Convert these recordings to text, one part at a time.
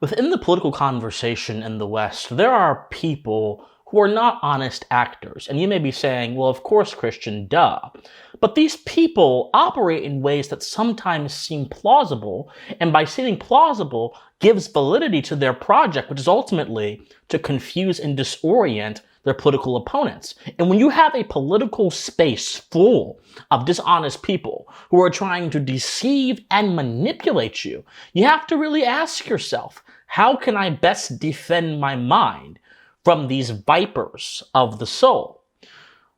Within the political conversation in the West, there are people who are not honest actors. And you may be saying, well, of course, Christian, duh. But these people operate in ways that sometimes seem plausible, and by seeming plausible, gives validity to their project, which is ultimately to confuse and disorient their political opponents. And when you have a political space full of dishonest people who are trying to deceive and manipulate you, you have to really ask yourself, how can I best defend my mind from these vipers of the soul?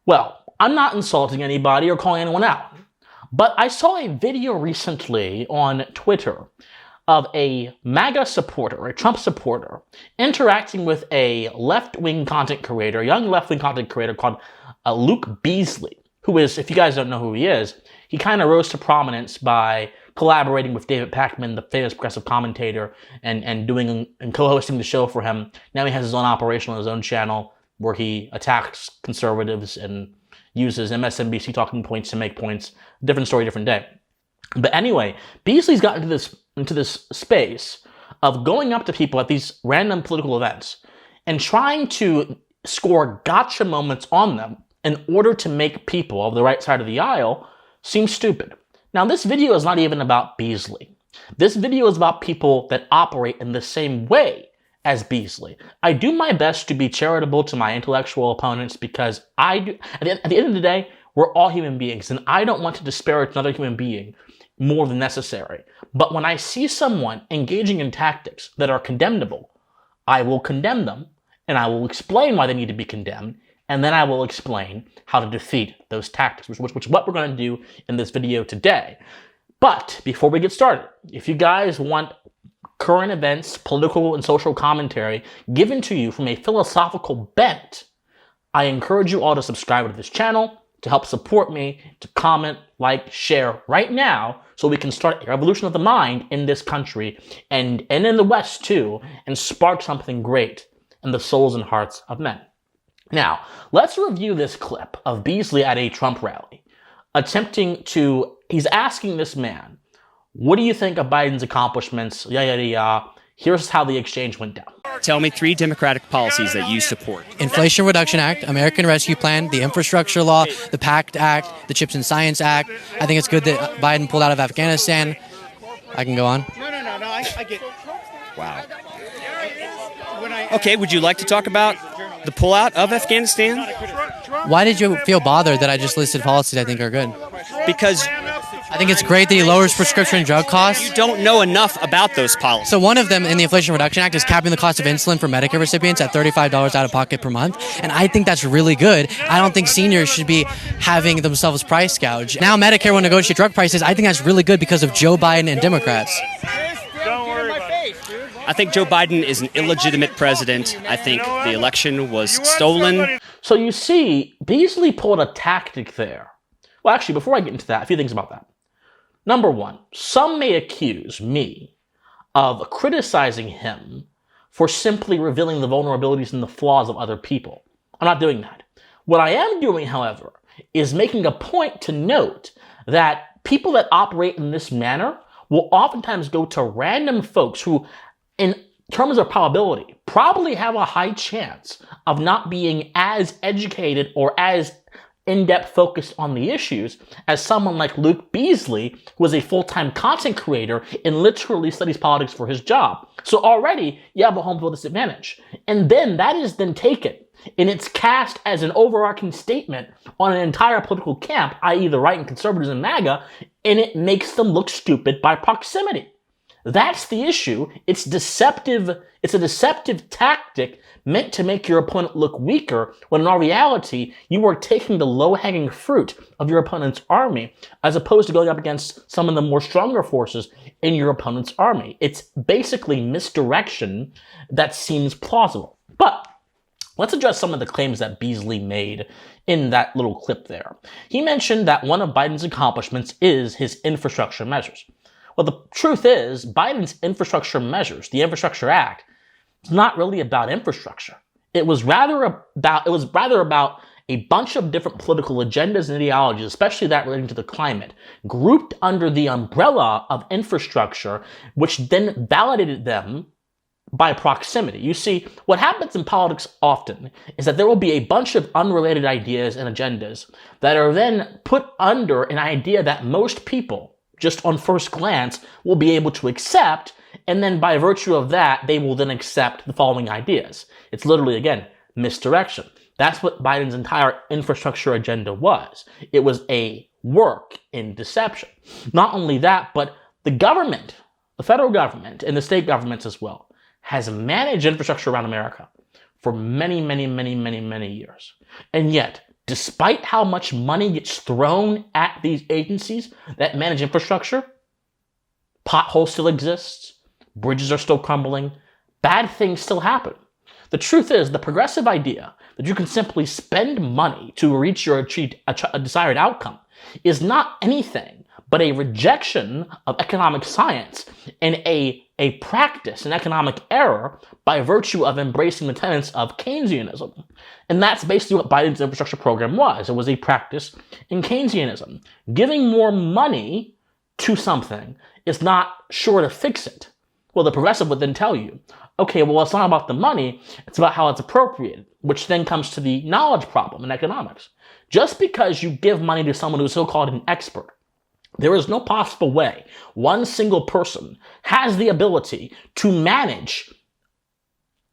Well, I'm not insulting anybody or calling anyone out, but I saw a video recently on Twitter of a MAGA supporter, a Trump supporter, interacting with a left-wing content creator, a young left-wing content creator called Luke Beasley, who is, if you guys don't know who he is, he kind of rose to prominence by collaborating with David Pakman, the famous progressive commentator, and doing and co-hosting the show for him. Now he has his own operation on his own channel where he attacks conservatives and uses MSNBC talking points to make points. Different story, different day. But anyway, Beasley's got into this space of going up to people at these random political events and trying to score gotcha moments on them in order to make people of the right side of the aisle seem stupid. Now, this video is not even about Beasley. This video is about people that operate in the same way as Beasley. I do my best to be charitable to my intellectual opponents because at the end of the day, we're all human beings, and I don't want to disparage another human being more than necessary. But when I see someone engaging in tactics that are condemnable, I will condemn them, and I will explain why they need to be condemned, and then I will explain how to defeat those tactics, which is what we're going to do in this video today. But before we get started, if you guys want current events, political and social commentary given to you from a philosophical bent, I encourage you all to subscribe to this channel, to help support me, to comment, like, share right now so we can start a revolution of the mind in this country and in the West too, and spark something great in the souls and hearts of men. Now, let's review this clip of Beasley at a Trump rally, he's asking this man, what do you think of Biden's accomplishments, yada, yada, yada. Here's how the exchange went down. Tell me 3 Democratic policies that you support. Inflation Reduction Act, American Rescue Plan, the Infrastructure Law, the PACT Act, the Chips and Science Act. I think it's good that Biden pulled out of Afghanistan. I can go on. No, I get. Wow. Okay, would you like to talk about the pullout of Afghanistan? Why did you feel bothered that I just listed policies I think are good? Because I think it's great that he lowers prescription drug costs. you don't know enough about those policies. So one of them in the Inflation Reduction Act is capping the cost of insulin for Medicare recipients at $35 out of pocket per month. And I think that's really good. I don't think seniors should be having themselves price gouged. Now Medicare will negotiate drug prices. I think that's really good because of Joe Biden and Democrats. I think Joe Biden is an illegitimate president. I think the election was stolen. So you see, Beasley pulled a tactic there. Well, actually, before I get into that, a few things about that. Number one, some may accuse me of criticizing him for simply revealing the vulnerabilities and the flaws of other people. I'm not doing that. What I am doing, however, is making a point to note that people that operate in this manner will oftentimes go to random folks who, in terms of probability, probably have a high chance of not being as educated or as in-depth focused on the issues as someone like Luke Beasley, who is a full-time content creator and literally studies politics for his job. So already, you have a home field disadvantage. And then that is then taken and it's cast as an overarching statement on an entire political camp, i.e. the right and conservatives and MAGA, and it makes them look stupid by proximity. That's the issue. It's deceptive. It's a deceptive tactic meant to make your opponent look weaker, when in all reality, you are taking the low-hanging fruit of your opponent's army, as opposed to going up against some of the more stronger forces in your opponent's army. It's basically misdirection that seems plausible. But let's address some of the claims that Beasley made in that little clip there. He mentioned that one of Biden's accomplishments is his infrastructure measures. Well, the truth is, Biden's infrastructure measures, the Infrastructure Act, is not really about infrastructure. It was rather about a bunch of different political agendas and ideologies, especially that relating to the climate, grouped under the umbrella of infrastructure, which then validated them by proximity. You see, what happens in politics often is that there will be a bunch of unrelated ideas and agendas that are then put under an idea that most people, just on first glance, will be able to accept, and then by virtue of that, they will then accept the following ideas. It's literally, again, misdirection. That's what Biden's entire infrastructure agenda was. It was a work in deception. Not only that, but the government, the federal government, and the state governments as well, has managed infrastructure around America for many, many, many, many, many years. And yet, despite how much money gets thrown at these agencies that manage infrastructure, potholes still exist, bridges are still crumbling, bad things still happen. The truth is, the progressive idea that you can simply spend money to reach your desired outcome is not anything but a rejection of economic science and a practice, an economic error, by virtue of embracing the tenets of Keynesianism. And that's basically what Biden's infrastructure program was. It was a practice in Keynesianism. Giving more money to something is not sure to fix it. Well, the progressive would then tell you, okay, well, it's not about the money, it's about how it's appropriated, which then comes to the knowledge problem in economics. Just because you give money to someone who's so-called an expert, there is no possible way one single person has the ability to manage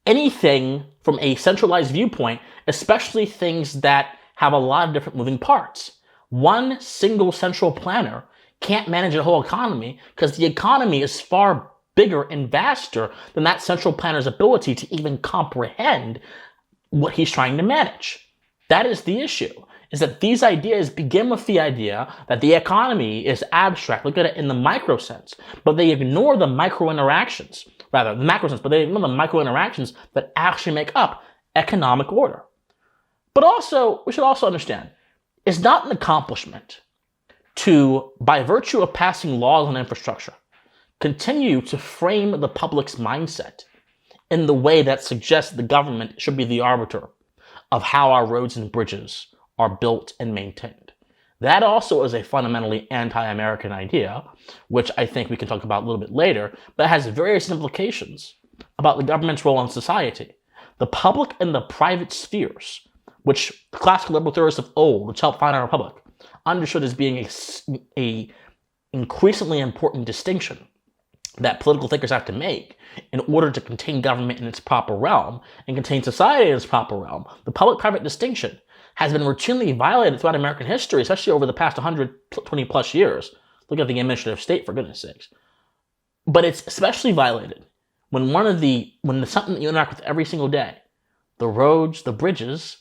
anything from a centralized viewpoint, especially things that have a lot of different moving parts. One single central planner can't manage a whole economy because the economy is far bigger and vaster than that central planner's ability to even comprehend what he's trying to manage. That is the issue, is that these ideas begin with the idea that the economy is abstract. Look at it in the micro sense, but they ignore the micro interactions, rather the macro sense, but they ignore the micro interactions that actually make up economic order. But also, we should also understand, it's not an accomplishment to, by virtue of passing laws on infrastructure, continue to frame the public's mindset in the way that suggests the government should be the arbiter of how our roads and bridges are built and maintained. That also is a fundamentally anti-American idea, which I think we can talk about a little bit later, but it has various implications about the government's role in society. The public and the private spheres, which classical liberal theorists of old, which helped found our republic, understood as being a increasingly important distinction that political thinkers have to make in order to contain government in its proper realm and contain society in its proper realm. The public-private distinction has been routinely violated throughout American history, especially over the past 120 plus years. Look at the administrative state, for goodness sakes. But it's especially violated when something that you interact with every single day, the roads, the bridges,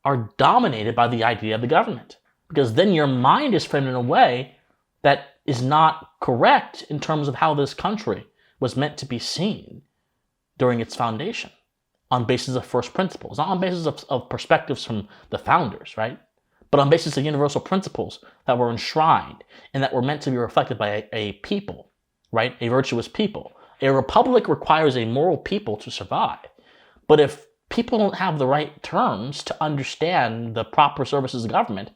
are dominated by the idea of the government. Because then your mind is framed in a way that is not correct in terms of how this country was meant to be seen during its foundation, on basis of first principles, not on basis of perspectives from the founders, right? But on basis of universal principles that were enshrined and that were meant to be reflected by a people, right? A virtuous people. A republic requires a moral people to survive. But if people don't have the right terms to understand the proper services of government,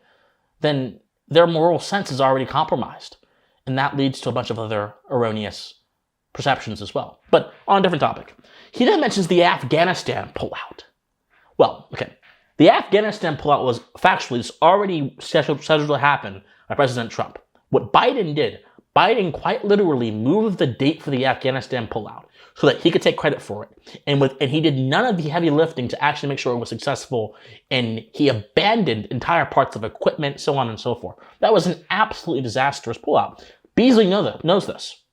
then their moral sense is already compromised. And that leads to a bunch of other erroneous perceptions as well. But on a different topic. He then mentions the Afghanistan pullout. Well, okay. The Afghanistan pullout was factually already scheduled to happen by President Trump. What Biden did, Biden quite literally moved the date for the Afghanistan pullout so that he could take credit for it. And he did none of the heavy lifting to actually make sure it was successful, and he abandoned entire parts of equipment, so on and so forth. That was an absolutely disastrous pullout. Beasley knows this,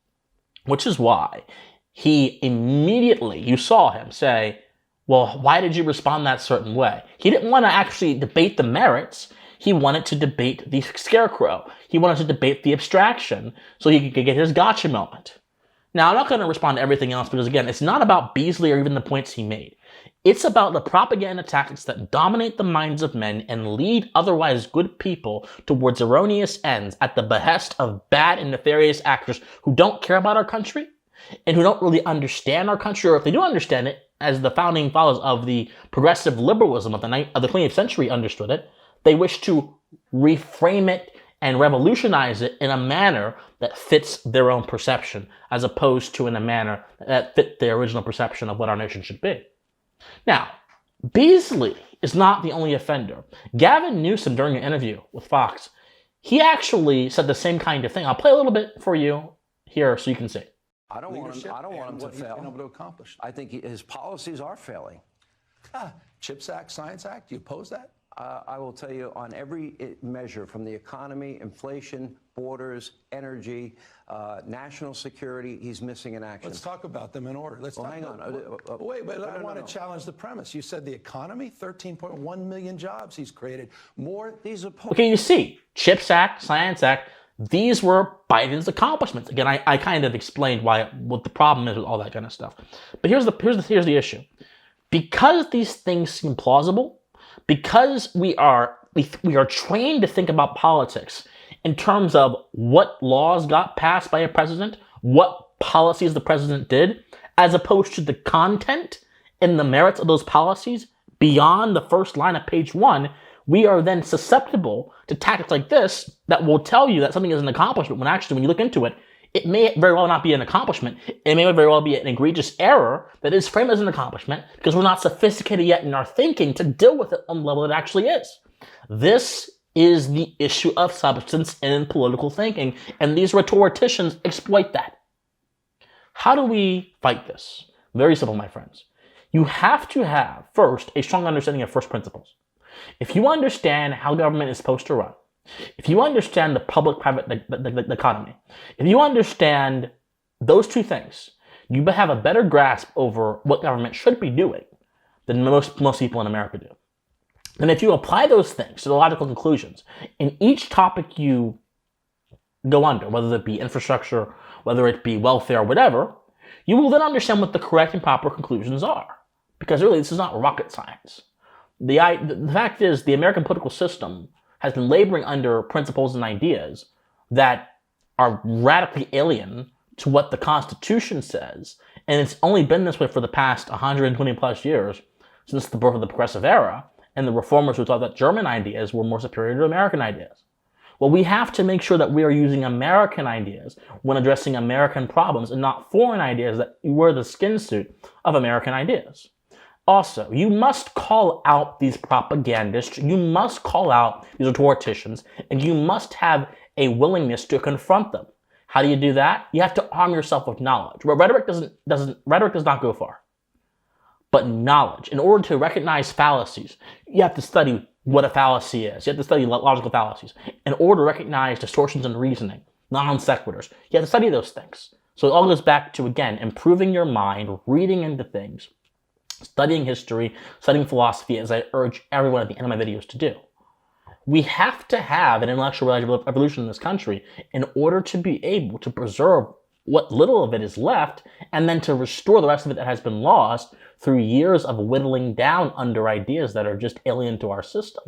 which is why he immediately, you saw him say, well, why did you respond that certain way? He didn't want to actually debate the merits. He wanted to debate the scarecrow. He wanted to debate the abstraction so he could get his gotcha moment. Now, I'm not going to respond to everything else because, again, it's not about Beasley or even the points he made. It's about the propaganda tactics that dominate the minds of men and lead otherwise good people towards erroneous ends at the behest of bad and nefarious actors who don't care about our country and who don't really understand our country, or if they do understand it, as the founding fathers of the progressive liberalism of the 20th century understood it, they wish to reframe it and revolutionize it in a manner that fits their own perception, as opposed to in a manner that fit their original perception of what our nation should be. Now, Beasley is not the only offender. Gavin Newsom, during an interview with Fox, he actually said the same kind of thing. I'll play a little bit for you here so you can see. I don't want him to fail. Been able to accomplish. I think his policies are failing. CHIPS Act, Science Act, do you oppose that? I will tell you on every measure, from the economy, inflation, borders, energy, national security, he's missing in action. Let's talk about them in order. Hang on. Wait, I want to challenge the premise. You said the economy, 13.1 million jobs he's created. More. These are okay, you see, CHIPS Act, Science Act, these were Biden's accomplishments. Again, I kind of explained what the problem is with all that kind of stuff. But here's the issue. Because these things seem plausible, because we are trained to think about politics in terms of what laws got passed by a president, what policies the president did, as opposed to the content and the merits of those policies beyond the first line of page 1, we are then susceptible to tactics like this that will tell you that something is an accomplishment when actually, when you look into it, it may very well not be an accomplishment. It may very well be an egregious error that is framed as an accomplishment because we're not sophisticated yet in our thinking to deal with it on the level it actually is. This is the issue of substance in political thinking, and these rhetoricians exploit that. How do we fight this? Very simple, my friends. You have to have, first, a strong understanding of first principles. If you understand how government is supposed to run, if you understand the public-private the economy, if you understand those two things, you have a better grasp over what government should be doing than most people in America do. And if you apply those things to the logical conclusions in each topic you go under, whether it be infrastructure, whether it be welfare, whatever, you will then understand what the correct and proper conclusions are. Because really, this is not rocket science. The fact is, the American political system has been laboring under principles and ideas that are radically alien to what the Constitution says. And it's only been this way for the past 120 plus years since the birth of the progressive era and the reformers who thought that German ideas were more superior to American ideas. Well, we have to make sure that we are using American ideas when addressing American problems and not foreign ideas that wear the skin suit of American ideas. Also, you must call out these propagandists, you must call out these rhetoricians, and you must have a willingness to confront them. How do you do that? You have to arm yourself with knowledge. Rhetoric does not go far. But knowledge. In order to recognize fallacies, you have to study what a fallacy is. You have to study logical fallacies. In order to recognize distortions in reasoning, non sequiturs, you have to study those things. So it all goes back to, again, improving your mind, reading into things, studying history, studying philosophy, as I urge everyone at the end of my videos to do. We have to have an intellectual revolution in this country in order to be able to preserve what little of it is left and then to restore the rest of it that has been lost through years of whittling down under ideas that are just alien to our system.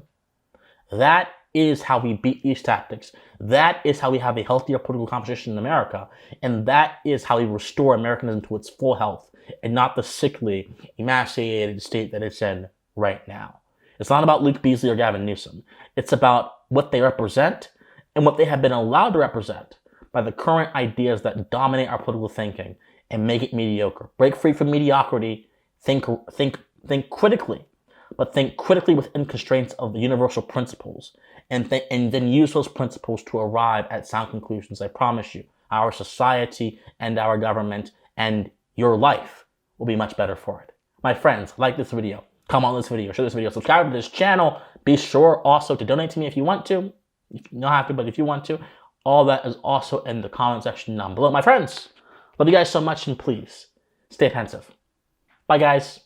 That is how we beat these tactics. That is how we have a healthier political competition in America. And that is how we restore Americanism to its full health and not the sickly, emaciated state that it's in right now. It's not about Luke Beasley or Gavin Newsom. It's about what they represent and what they have been allowed to represent by the current ideas that dominate our political thinking and make it mediocre. Break free from mediocrity, think critically, but think critically within constraints of the universal principles, and then use those principles to arrive at sound conclusions. I promise you, our society and our government and your life will be much better for it. My friends, like this video, comment on this video, share this video, subscribe to this channel. Be sure also to donate to me if you want to. You don't have to, but if you want to, all that is also in the comment section down below. My friends, love you guys so much, and please stay pensive. Bye, guys.